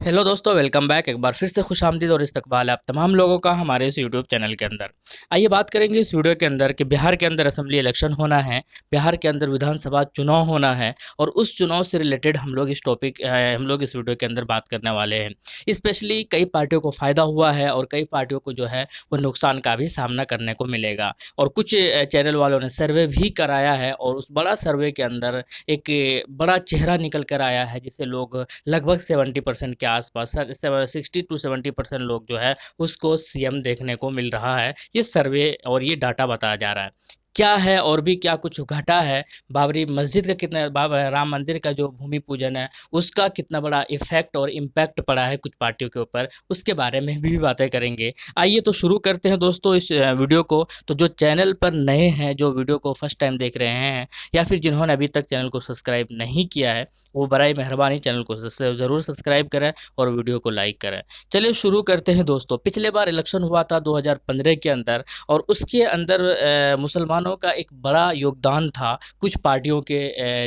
Hello दोस्तों, welcome back. एक बार फिर से खुशामदीद और इस्तकबाल है आप तमाम लोगों का हमारे इस यूट्यूब चैनल के अंदर। आइए बात करेंगे इस वीडियो के अंदर कि बिहार के अंदर असेंबली इलेक्शन होना है, बिहार के अंदर विधानसभा चुनाव होना है और उस चुनाव से रिलेटेड हम लोग इस वीडियो के अंदर बात करने वाले हैं। स्पेशली कई पार्टियों को फ़ायदा हुआ है और कई पार्टियों को जो है वो नुकसान का भी सामना करने को मिलेगा। और कुछ चैनल वालों ने सर्वे भी कराया है और उस बड़ा सर्वे के अंदर एक बड़ा चेहरा निकल कर आया है, जिससे लोग लगभग 70% के आसपास 60 to 70% लोग जो है उसको सीएम देखने को मिल रहा है। ये सर्वे और ये डाटा बताया जा रहा है। क्या है और भी क्या कुछ घटा है, बाबरी मस्जिद का कितना राम मंदिर का जो भूमि पूजन है उसका कितना बड़ा इफेक्ट और इम्पैक्ट पड़ा है कुछ पार्टियों के ऊपर, उसके बारे में भी बातें करेंगे। आइए तो शुरू करते हैं दोस्तों इस वीडियो को। तो जो चैनल पर नए हैं, जो वीडियो को फर्स्ट टाइम देख रहे हैं या फिर जिन्होंने अभी तक चैनल को सब्सक्राइब नहीं किया है, वो बराए मेहरबानी चैनल को ज़रूर सब्सक्राइब करें और वीडियो को लाइक करें। चलिए शुरू करते हैं दोस्तों। पिछले बार इलेक्शन हुआ था 2015 के अंदर और उसके अंदर मुसलमानों का एक बड़ा योगदान था कुछ पार्टियों के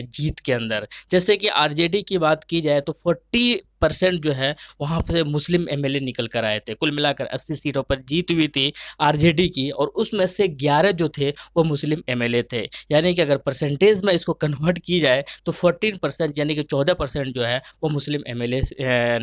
जीत के अंदर। जैसे कि आरजेडी की बात की जाए तो 40% जो है वहाँ से मुस्लिम एमएलए निकल कर आए थे। कुल मिलाकर 80 सीटों पर जीत हुई थी आरजेडी की और उसमें से 11 जो थे वो मुस्लिम एमएलए थे। यानी कि अगर परसेंटेज में इसको कन्वर्ट की जाए तो 14% यानी कि 14% जो है वो मुस्लिम एमएलए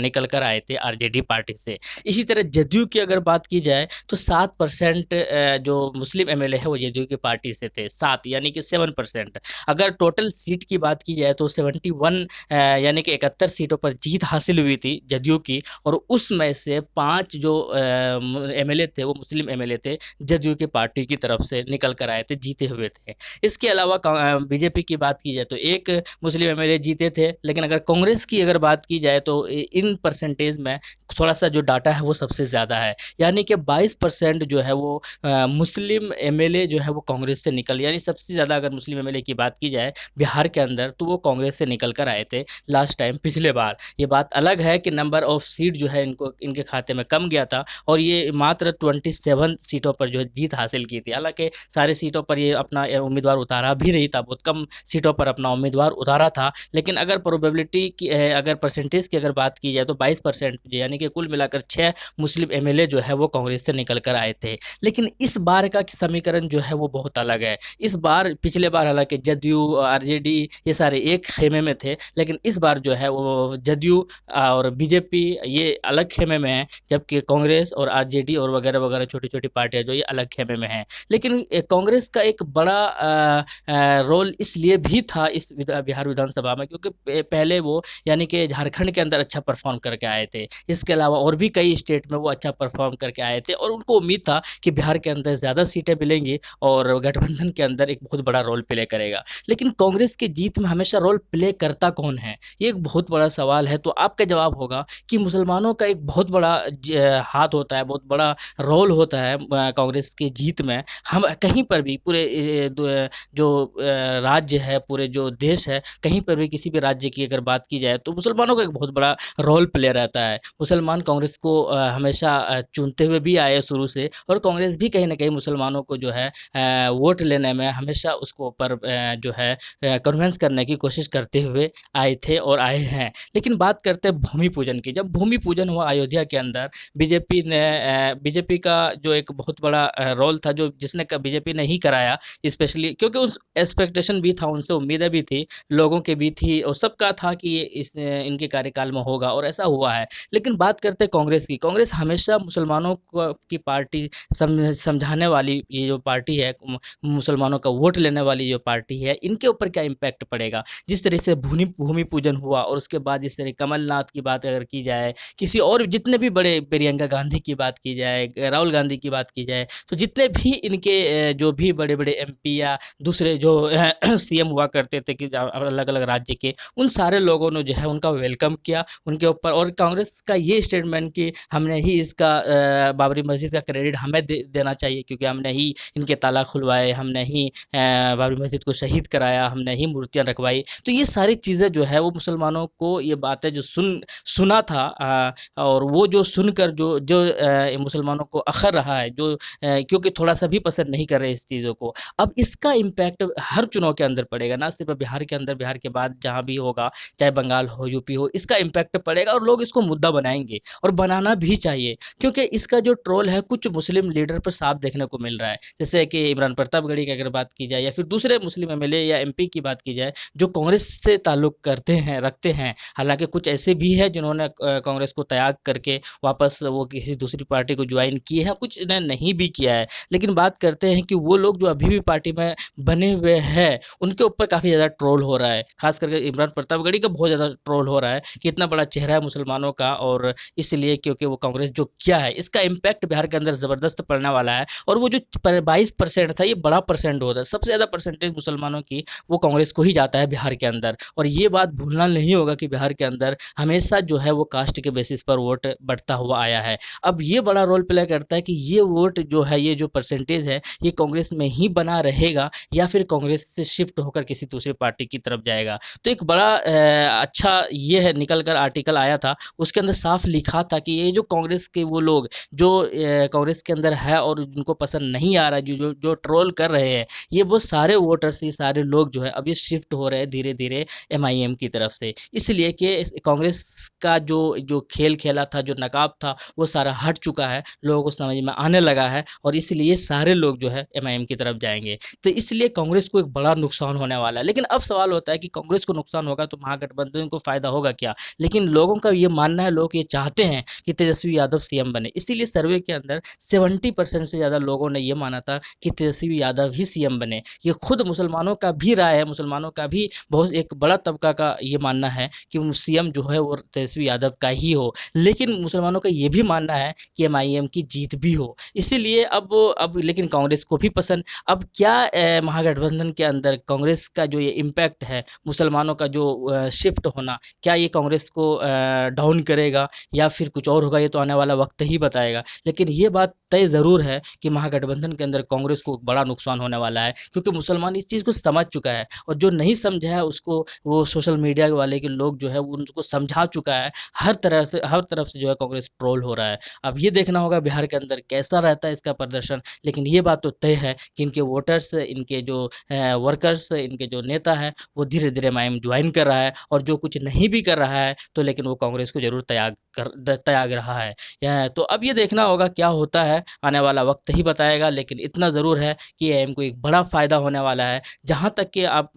निकल कर आए थे आरजेडी पार्टी से। इसी तरह जदयू की अगर बात की जाए तो 7% जो मुस्लिम एमएलए है वो जदयू की पार्टी से थे, 7 यानी कि 7%। अगर टोटल सीट की बात की जाए तो 71 यानी कि 71 सीटों पर जीत हासिल हुई थी जदयू की और उसमें से 5 जो एमएलए थे वो मुस्लिम एमएलए थे, जदयू की पार्टी की तरफ से निकल कर आए थे, जीते हुए थे। इसके अलावा बीजेपी की बात की जाए तो एक मुस्लिम एमएलए जीते थे। लेकिन अगर कांग्रेस की अगर बात की जाए तो इन परसेंटेज में थोड़ा सा जो डाटा है वो सबसे ज़्यादा है, यानी कि 22% जो है वो मुस्लिम एमएलए जो है वो कांग्रेस से निकल, यानी सबसे ज़्यादा अगर मुस्लिम एमएलए की बात की जाए बिहार के अंदर तो वो कांग्रेस से निकल कर आए थे लास्ट टाइम, पिछले बार। ये बात अलग है कि नंबर ऑफ सीट जो है इनको इनके खाते में कम गया था और ये मात्र 27 सीटों पर जो है जीत हासिल की थी। हालांकि सारी सीटों पर ये अपना उम्मीदवार उतारा भी नहीं था, बहुत कम सीटों पर अपना उम्मीदवार उतारा था। लेकिन अगर प्रोबेबिलिटी की अगर परसेंटेज की अगर बात की जाए तो 22% यानी कि कुल मिलाकर 6 मुस्लिम एमएलए जो है वो कांग्रेस से निकल कर आए थे। लेकिन इस बार का समीकरण जो है वो बहुत अलग है। इस बार पिछले बार हालांकि जदयू आरजेडी ये सारे एक खेमे में थे, लेकिन इस बार जो है वो जदयू और बीजेपी ये अलग खेमे में है, जबकि कांग्रेस और आरजेडी और वगैरह वगैरह छोटी छोटी पार्टियां जो ये अलग खेमे में हैं। लेकिन कांग्रेस का एक बड़ा रोल इसलिए भी था इस बिहार विधानसभा में क्योंकि पहले वो यानी कि झारखंड के अंदर अच्छा परफॉर्म करके आए थे। इसके अलावा और भी कई स्टेट में वो अच्छा परफॉर्म करके आए थे और उनको उम्मीद था कि बिहार के अंदर ज़्यादा सीटें मिलेंगी और गठबंधन के अंदर एक बहुत बड़ा रोल प्ले करेगा। लेकिन कांग्रेस की जीत में हमेशा रोल प्ले करता कौन है, ये एक बहुत बड़ा सवाल है। तो आपका जवाब होगा कि मुसलमानों का एक बहुत बड़ा हाथ होता है, बहुत बड़ा रोल होता है कांग्रेस की जीत में। हम कहीं पर भी पूरे जो राज्य है, पूरे जो देश है, कहीं पर भी किसी भी राज्य की अगर बात की जाए तो मुसलमानों का एक बहुत बड़ा रोल प्ले रहता है। मुसलमान कांग्रेस को हमेशा चुनते हुए भी आए शुरू से और कांग्रेस भी कहीं ना कहीं मुसलमानों को जो है वोट लेने में हमेशा उसको ऊपर जो है कन्विंस करने की कोशिश करते हुए आए थे और आए हैं। लेकिन बात करते हैं भूमि पूजन की। जब भूमि पूजन हुआ अयोध्या के अंदर, बीजेपी का जो एक बहुत बड़ा रोल था जो जिसने बीजेपी ने ही कराया, स्पेशली क्योंकि उस एक्सपेक्टेशन भी था, उनसे उम्मीदें भी थी, लोगों के भी थी और सबका था कि ये इनके कार्यकाल में होगा और ऐसा हुआ है। लेकिन बात करते हैं कांग्रेस की। कांग्रेस हमेशा मुसलमानों की पार्टी समझाने वाली ये जो पार्टी है, मुसलमानों का वोट लेने वाली जो पार्टी है, इनके ऊपर क्या इम्पैक्ट पड़ेगा। जिस तरह से भूमि भूमि पूजन हुआ और उसके बाद जिस तरह कमलनाथ की बात अगर की जाए, किसी और जितने भी बड़े, प्रियंका गांधी की बात की जाए, राहुल गांधी की बात की जाए, तो जितने भी इनके जो भी बड़े बड़े एमपी या दूसरे जो सीएम हुआ करते थे कि अलग अलग राज्य के, उन सारे लोगों ने जो है उनका वेलकम किया उनके ऊपर। और कांग्रेस का ये स्टेटमेंट कि हमने ही इसका बाबरी मस्जिद का क्रेडिट हमें देना चाहिए क्योंकि हमने ही इनके ताला खुलवाए, हमने ही बाबरी मस्जिद को शहीद कराया, हमने ही मूर्तियां रखवाई। तो ये सारी चीज़ें जो है वो मुसलमानों को ये बातें जो सुना था, और वो जो सुनकर जो जो मुसलमानों को अखर रहा है, जो क्योंकि थोड़ा-सा भी पसंद नहीं कर रहे इस चीज़ों को। अब इसका इम्पैक्ट हर चुनाव के अंदर पड़ेगा, ना सिर्फ़ बिहार के अंदर, बिहार के बाद जहाँ भी होगा, चाहे बंगाल हो, यूपी हो, इसका इम्पैक्ट पड़ेगा और लोग इसको मुद्दा बनाएँगे और बनाना भी चाहिए। क्योंकि इसका जो ट्रोल है कुछ मुस्लिम लीडर पर साफ देखने को मिल रहा है। जैसे कि इमरान प्रतापगढ़ी की अगर बात की जाए या फिर दूसरे मुस्लिम एमएलए या एमपी की बात की जाए, जो कांग्रेस से ताल्लुक करते हैं, रखते हैं। हालाँकि कुछ ऐसे भी हैं जिन्होंने कांग्रेस को त्याग करके वापस वो किसी दूसरी पार्टी को ज्वाइन किए हैं, कुछ ने नहीं भी किया है। लेकिन बात करते हैं कि वो लोग जो अभी भी पार्टी में बने हुए हैं, उनके ऊपर काफ़ी ज़्यादा ट्रोल हो रहा है। ख़ास करके इमरान प्रतापगढ़ी का बहुत ज़्यादा ट्रोल हो रहा है कि इतना बड़ा चेहरा है मुसलमानों का, और इसलिए क्योंकि वो कांग्रेस जो किया है, इसका इम्पैक्ट बिहार के अंदर ज़बरदस्त पड़ने वाला है। और वो जो 22% था, ये बड़ा परसेंट होता है। सबसे ज़्यादा परसेंटेज मुसलमानों की वो कांग्रेस को ही जाता है बिहार के अंदर। और ये बात भूलना नहीं होगा कि बिहार के अंदर हमेशा जो है वो कास्ट के बेसिस पर वोट बढ़ता हुआ आया है। अब ये बड़ा रोल प्ले करता है कि ये वोट जो है, ये जो परसेंटेज है, ये कांग्रेस में ही बना रहेगा या फिर कांग्रेस से शिफ्ट होकर किसी दूसरी पार्टी की तरफ जाएगा। तो एक बड़ा अच्छा ये है, निकल कर आर्टिकल आया था, उसके अंदर साफ लिखा था कि ये जो कांग्रेस के वो लोग जो कांग्रेस के अंदर है और जिनको पसंद नहीं आ रहा है, जो ट्रोल कर रहे हैं, ये वो सारे वोटर्स, ये सारे लोग जो है अब ये शिफ्ट हो रहे हैं धीरे धीरे एमआईएम की तरफ से। इसलिए कि कांग्रेस का जो जो खेल खेला था, जो नकाब था, वो सारा हट चुका है, लोगों को समझ में आने लगा है, और इसलिए सारे लोग जो है एमआईएम की तरफ जाएंगे। तो इसलिए कांग्रेस को एक बड़ा नुकसान होने वाला है। लेकिन अब सवाल होता है कि कांग्रेस को नुकसान होगा तो महागठबंधन को फायदा होगा क्या? लेकिन लोगों का ये मानना है, लोग ये चाहते हैं कि तेजस्वी यादव सीएम बने। इसीलिए सर्वे के अंदर 70% से ज़्यादा लोगों ने ये माना था कि तेजस्वी यादव ही सीएम बने। ये खुद मुसलमानों का भी राय है, मुसलमानों का भी बहुत एक बड़ा तबका का ये मानना है कि सीएम जो है वो तेजस्वी यादव का ही हो। लेकिन मुसलमानों का ये भी मानना है कि एमआईएम की जीत भी हो। इसीलिए अब लेकिन कांग्रेस को भी पसंद। अब क्या महागठबंधन के अंदर कांग्रेस का जो ये इम्पैक्ट है, मुसलमानों का जो शिफ्ट होना, क्या ये कांग्रेस को डाउन करेगा या फिर कुछ और होगा, ये तो आने वाला वक्त ही बताएगा। लेकिन ये बात तय ज़रूर है कि महागठबंधन के अंदर कांग्रेस को बड़ा नुकसान होने वाला है, क्योंकि मुसलमान इस चीज़ को समझ चुका है, और जो नहीं समझा है उसको वो सोशल मीडिया वाले के लोग जो है वो उनको समझा चुका है। हर तरफ से जो है कांग्रेस ट्रोल हो रहा है। अब ये देखना होगा बिहार के अंदर कैसा रहता है इसका प्रदर्शन। लेकिन ये बात तो तय है कि इनके वोटर्स, इनके जो वर्कर्स, इनके जो नेता है, वो धीरे धीरे एमआईएम ज्वाइन कर रहा है, और जो कुछ नहीं भी कर रहा है तो लेकिन वो कांग्रेस को जरूर त्याग रहा है। तो अब ये देखना होगा क्या होता है, आने वाला वक्त ही बताएगा। लेकिन इतना ज़रूर है कि एम को एक बड़ा फ़ायदा होने वाला है। जहाँ तक कि आप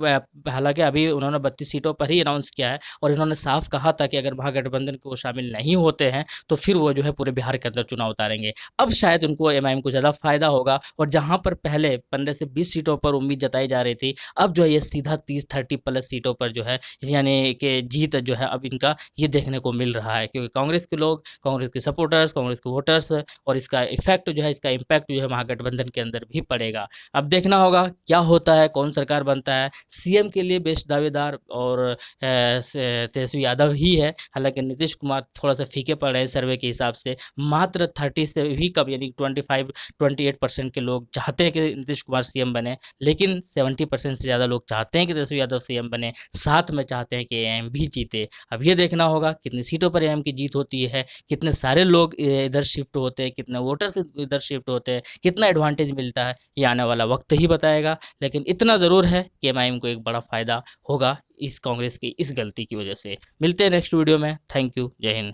हालांकि अभी उन्होंने 32 सीटों पर ही अनाउंस किया है, और इन्होंने साफ कहा था कि अगर महागठबंधन को शामिल नहीं होते हैं तो फिर वो जो है पूरे बिहार के अंदर चुनाव उतारेंगे। अब शायद उनको एमआईएम को ज़्यादा फ़ायदा होगा, और जहाँ पर पहले 15 से 20 सीटों पर उम्मीद जताई जा रही थी, अब जो है ये सीधा 30-30 प्लस सीटों पर जो है, यानी कि जीत जो है अब इनका ये देखने को मिल रहा है। क्योंकि कांग्रेस के लोग, कांग्रेस के सपोर्टर्स, कांग्रेस के वोटर्स, और इसका इफेक्ट जो है, इसका इम्पैक्ट जो है महागठबंधन के अंदर भी पड़ेगा। अब देखना होगा क्या होता है, कौन सरकार बनता है। सीएम के लिए बेस्ट दावेदार और तेजस्वी यादव ही है। हालांकि नीतीश कुमार थोड़ा सा फीके पड़ रहे हैं सर्वे के हिसाब से, मात्र 30 से भी कम, यानी 25-28% के लोग चाहते हैं कि नीतीश कुमार सीएम बने, लेकिन 70% से ज़्यादा लोग चाहते हैं कि तेजस्वी यादव सीएम बने, साथ में चाहते हैं कि एएम भी जीते। अब ये देखना होगा कितनी सीटों पर एएम की जीत होती है, कितने सारे लोग इधर शिफ्ट होते हैं, कितने वोटर्स इधर शिफ्ट होते हैं, कितना एडवांटेज मिलता है, ये आने वाला वक्त ही बताएगा। लेकिन इतना ज़रूर है कि एमआईएम को एक बड़ा फ़ायदा होगा इस कांग्रेस की इस गलती की वजह से। मिलते हैं नेक्स्ट वीडियो में। Thank you. जय हिंद।